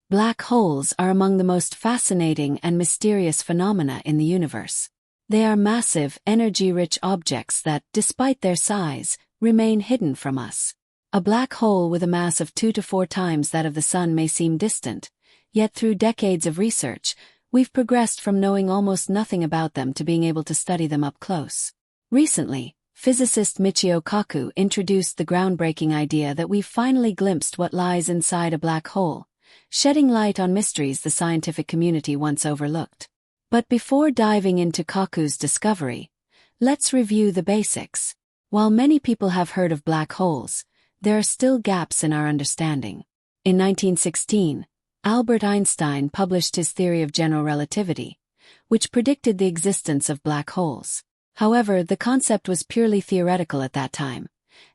Black holes are among the most fascinating and mysterious phenomena in the universe. They are massive, energy-rich objects that, despite their size, remain hidden from us. A black hole with a mass of 2 to 4 times that of the Sun may seem distant, yet through decades of research, we've progressed from knowing almost nothing about them to being able to study them up close. Recently, physicist Michio Kaku introduced the groundbreaking idea that we've finally glimpsed what lies inside a black hole, shedding light on mysteries the scientific community once overlooked. But before diving into Kaku's discovery, let's review the basics. While many people have heard of black holes, there are still gaps in our understanding. In 1916, Albert Einstein published his theory of general relativity, which predicted the existence of black holes. However, the concept was purely theoretical at that time,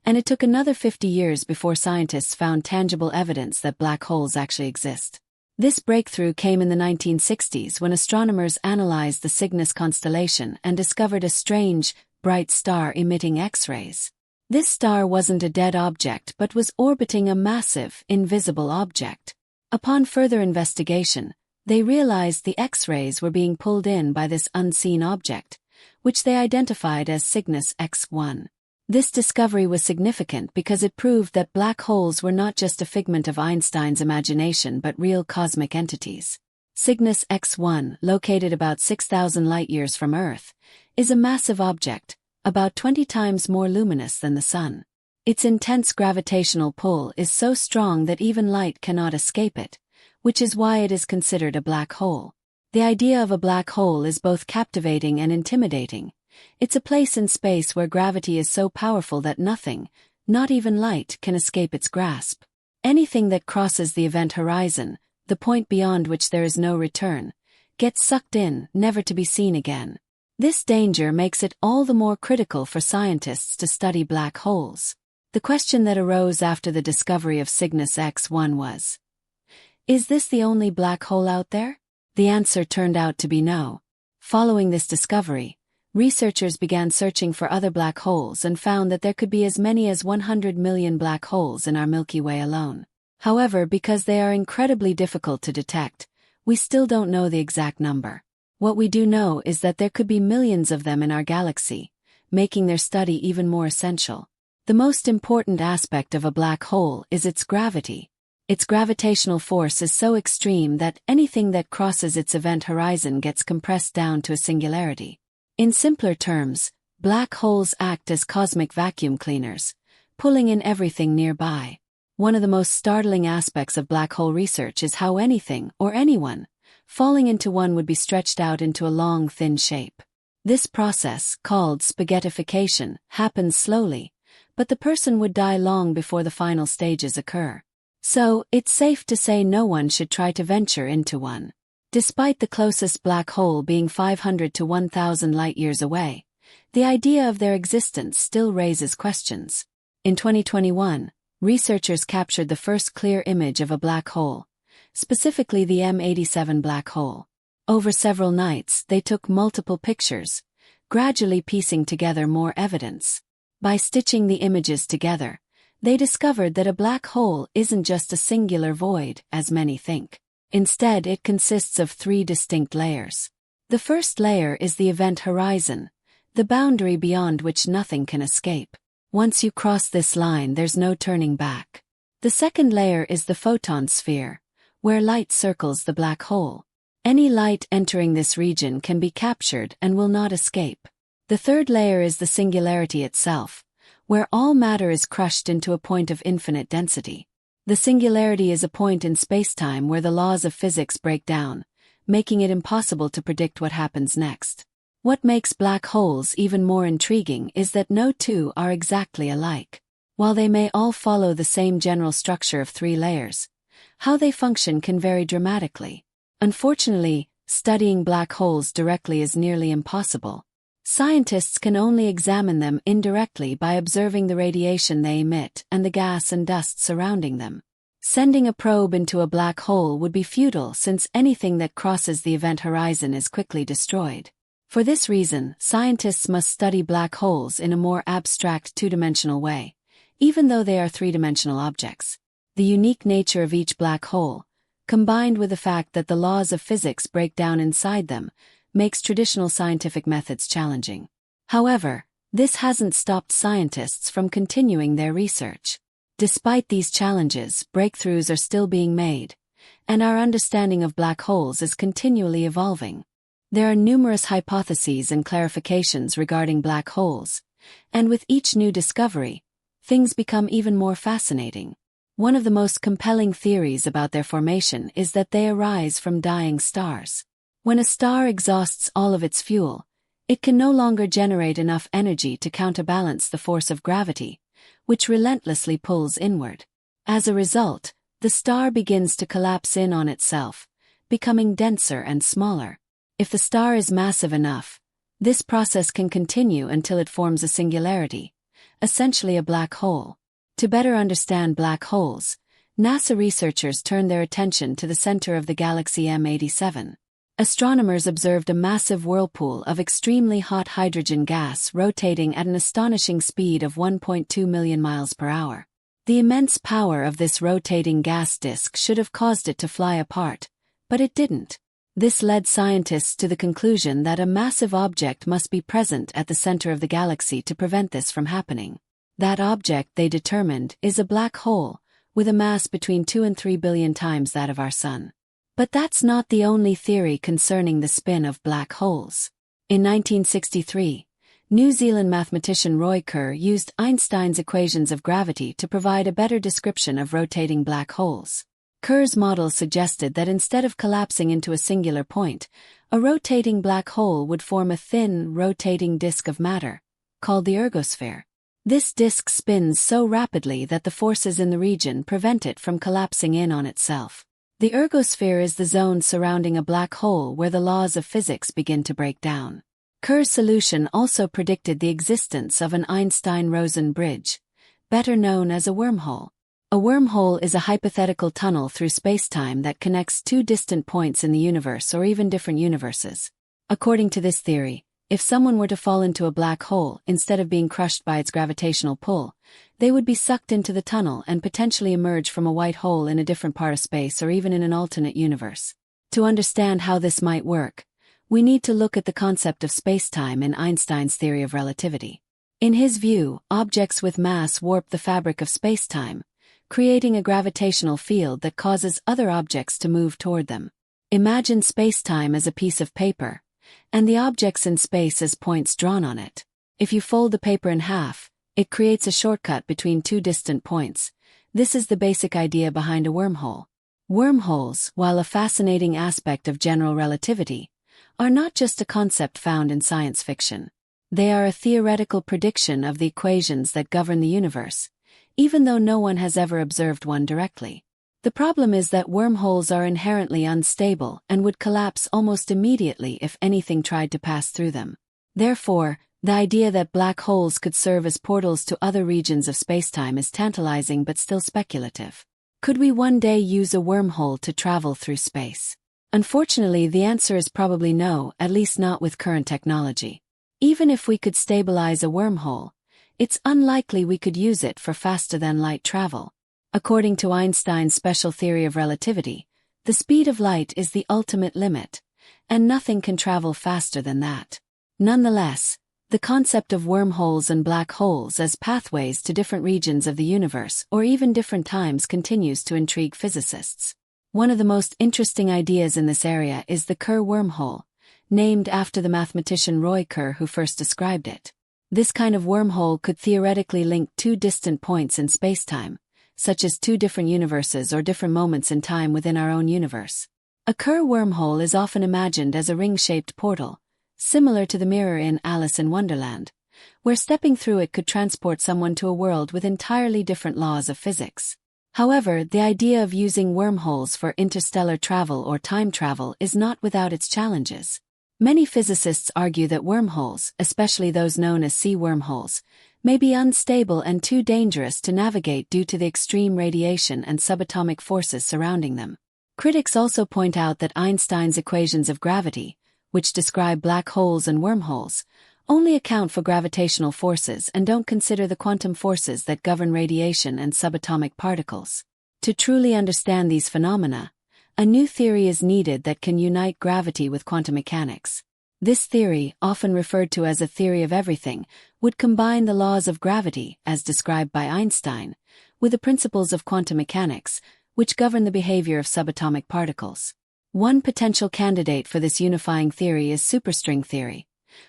and it took another 50 years before scientists found tangible evidence that black holes actually exist. This breakthrough came in the 1960s when astronomers analyzed the Cygnus constellation and discovered a strange, bright star emitting X-rays. This star wasn't a dead object but was orbiting a massive, invisible object. Upon further investigation, they realized the X-rays were being pulled in by this unseen object, which they identified as Cygnus X1. This discovery was significant because it proved that black holes were not just a figment of Einstein's imagination but real cosmic entities. Cygnus X1, located about 6,000 light-years from Earth, is a massive object, about 20 times more luminous than the Sun. Its intense gravitational pull is so strong that even light cannot escape it, which is why it is considered a black hole. The idea of a black hole is both captivating and intimidating. It's a place in space where gravity is so powerful that nothing, not even light, can escape its grasp. Anything that crosses the event horizon, the point beyond which there is no return, gets sucked in, never to be seen again. This danger makes it all the more critical for scientists to study black holes. The question that arose after the discovery of Cygnus X1 was, is this the only black hole out there? The answer turned out to be no. Following this discovery, researchers began searching for other black holes and found that there could be as many as 100 million black holes in our Milky Way alone. However, because they are incredibly difficult to detect, we still don't know the exact number. What we do know is that there could be millions of them in our galaxy, making their study even more essential. The most important aspect of a black hole is its gravity. Its gravitational force is so extreme that anything that crosses its event horizon gets compressed down to a singularity. In simpler terms, black holes act as cosmic vacuum cleaners, pulling in everything nearby. One of the most startling aspects of black hole research is how anything, or anyone, falling into one would be stretched out into a long, thin shape. This process, called spaghettification, happens slowly, but the person would die long before the final stages occur. So, it's safe to say no one should try to venture into one. Despite the closest black hole being 500 to 1,000 light-years away, the idea of their existence still raises questions. In 2021, researchers captured the first clear image of a black hole, specifically the M87 black hole. Over several nights, they took multiple pictures, gradually piecing together more evidence. By stitching the images together, they discovered that a black hole isn't just a singular void, as many think. Instead, it consists of 3 distinct layers. The first layer is the event horizon, the boundary beyond which nothing can escape. Once you cross this line, there's no turning back. The second layer is the photon sphere, where light circles the black hole. Any light entering this region can be captured and will not escape. The third layer is the singularity itself, where all matter is crushed into a point of infinite density. The singularity is a point in spacetime where the laws of physics break down, making it impossible to predict what happens next. What makes black holes even more intriguing is that no two are exactly alike. While they may all follow the same general structure of 3 layers, how they function can vary dramatically. Unfortunately, studying black holes directly is nearly impossible. Scientists can only examine them indirectly by observing the radiation they emit and the gas and dust surrounding them. Sending a probe into a black hole would be futile since anything that crosses the event horizon is quickly destroyed. For this reason, scientists must study black holes in a more abstract 2-dimensional way, even though they are 3-dimensional objects. The unique nature of each black hole, combined with the fact that the laws of physics break down inside them, makes traditional scientific methods challenging. However, this hasn't stopped scientists from continuing their research. Despite these challenges, breakthroughs are still being made, and our understanding of black holes is continually evolving. There are numerous hypotheses and clarifications regarding black holes, and with each new discovery, things become even more fascinating. One of the most compelling theories about their formation is that they arise from dying stars. When a star exhausts all of its fuel, it can no longer generate enough energy to counterbalance the force of gravity, which relentlessly pulls inward. As a result, the star begins to collapse in on itself, becoming denser and smaller. If the star is massive enough, this process can continue until it forms a singularity, essentially a black hole. To better understand black holes, NASA researchers turned their attention to the center of the galaxy M87. Astronomers observed a massive whirlpool of extremely hot hydrogen gas rotating at an astonishing speed of 1.2 million miles per hour. The immense power of this rotating gas disk should have caused it to fly apart, but it didn't. This led scientists to the conclusion that a massive object must be present at the center of the galaxy to prevent this from happening. That object, they determined, is a black hole, with a mass between 2 and 3 billion times that of our Sun. But that's not the only theory concerning the spin of black holes. In 1963, New Zealand mathematician Roy Kerr used Einstein's equations of gravity to provide a better description of rotating black holes. Kerr's model suggested that instead of collapsing into a singular point, a rotating black hole would form a thin, rotating disk of matter, called the ergosphere. This disk spins so rapidly that the forces in the region prevent it from collapsing in on itself. The ergosphere is the zone surrounding a black hole where the laws of physics begin to break down. Kerr's solution also predicted the existence of an Einstein-Rosen bridge, better known as a wormhole. A wormhole is a hypothetical tunnel through spacetime that connects two distant points in the universe or even different universes. According to this theory, if someone were to fall into a black hole instead of being crushed by its gravitational pull, they would be sucked into the tunnel and potentially emerge from a white hole in a different part of space or even in an alternate universe. To understand how this might work, we need to look at the concept of spacetime in Einstein's theory of relativity. In his view, objects with mass warp the fabric of spacetime, creating a gravitational field that causes other objects to move toward them. Imagine spacetime as a piece of paper, and the objects in space as points drawn on it. If you fold the paper in half, it creates a shortcut between two distant points. This is the basic idea behind a wormhole. Wormholes, while a fascinating aspect of general relativity, are not just a concept found in science fiction. They are a theoretical prediction of the equations that govern the universe, even though no one has ever observed one directly. The problem is that wormholes are inherently unstable and would collapse almost immediately if anything tried to pass through them. Therefore, the idea that black holes could serve as portals to other regions of spacetime is tantalizing but still speculative. Could we one day use a wormhole to travel through space? Unfortunately, the answer is probably no, at least not with current technology. Even if we could stabilize a wormhole, it's unlikely we could use it for faster-than-light travel. According to Einstein's special theory of relativity, the speed of light is the ultimate limit, and nothing can travel faster than that. Nonetheless, the concept of wormholes and black holes as pathways to different regions of the universe or even different times continues to intrigue physicists. One of the most interesting ideas in this area is the Kerr wormhole, named after the mathematician Roy Kerr who first described it. This kind of wormhole could theoretically link two distant points in spacetime, such as two different universes or different moments in time within our own universe. A Kerr wormhole is often imagined as a ring-shaped portal, similar to the mirror in Alice in Wonderland, where stepping through it could transport someone to a world with entirely different laws of physics. However, the idea of using wormholes for interstellar travel or time travel is not without its challenges. Many physicists argue that wormholes, especially those known as sea wormholes, may be unstable and too dangerous to navigate due to the extreme radiation and subatomic forces surrounding them. Critics also point out that Einstein's equations of gravity, which describe black holes and wormholes, only account for gravitational forces and don't consider the quantum forces that govern radiation and subatomic particles. To truly understand these phenomena, a new theory is needed that can unite gravity with quantum mechanics. This theory, often referred to as a theory of everything, would combine the laws of gravity, as described by Einstein, with the principles of quantum mechanics, which govern the behavior of subatomic particles. One potential candidate for this unifying theory is superstring theory,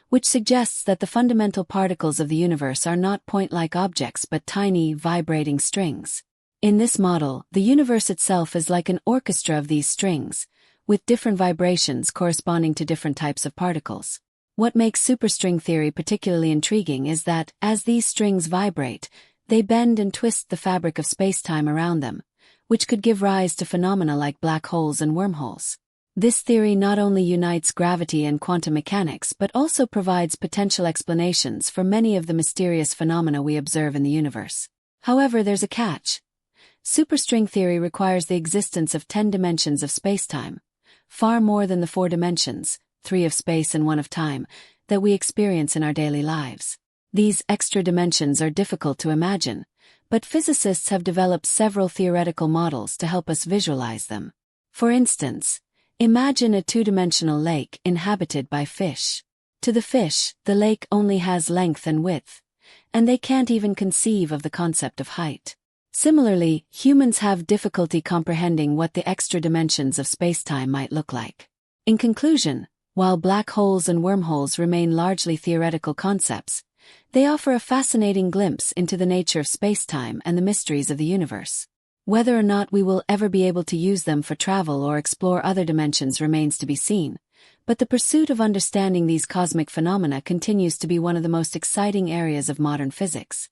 which suggests that the fundamental particles of the universe are not point-like objects but tiny, vibrating strings. In this model, the universe itself is like an orchestra of these strings, with different vibrations corresponding to different types of particles. What makes superstring theory particularly intriguing is that, as these strings vibrate, they bend and twist the fabric of space-time around them, which could give rise to phenomena like black holes and wormholes. This theory not only unites gravity and quantum mechanics but also provides potential explanations for many of the mysterious phenomena we observe in the universe. However, there's a catch. Superstring theory requires the existence of 10 dimensions of spacetime, far more than the 4 dimensions, 3 of space and 1 of time, that we experience in our daily lives. These extra dimensions are difficult to imagine, but physicists have developed several theoretical models to help us visualize them. For instance, imagine a 2-dimensional lake inhabited by fish. To the fish, the lake only has length and width, and they can't even conceive of the concept of height. Similarly, humans have difficulty comprehending what the extra dimensions of spacetime might look like. In conclusion, while black holes and wormholes remain largely theoretical concepts, they offer a fascinating glimpse into the nature of spacetime and the mysteries of the universe. Whether or not we will ever be able to use them for travel or explore other dimensions remains to be seen, but the pursuit of understanding these cosmic phenomena continues to be one of the most exciting areas of modern physics.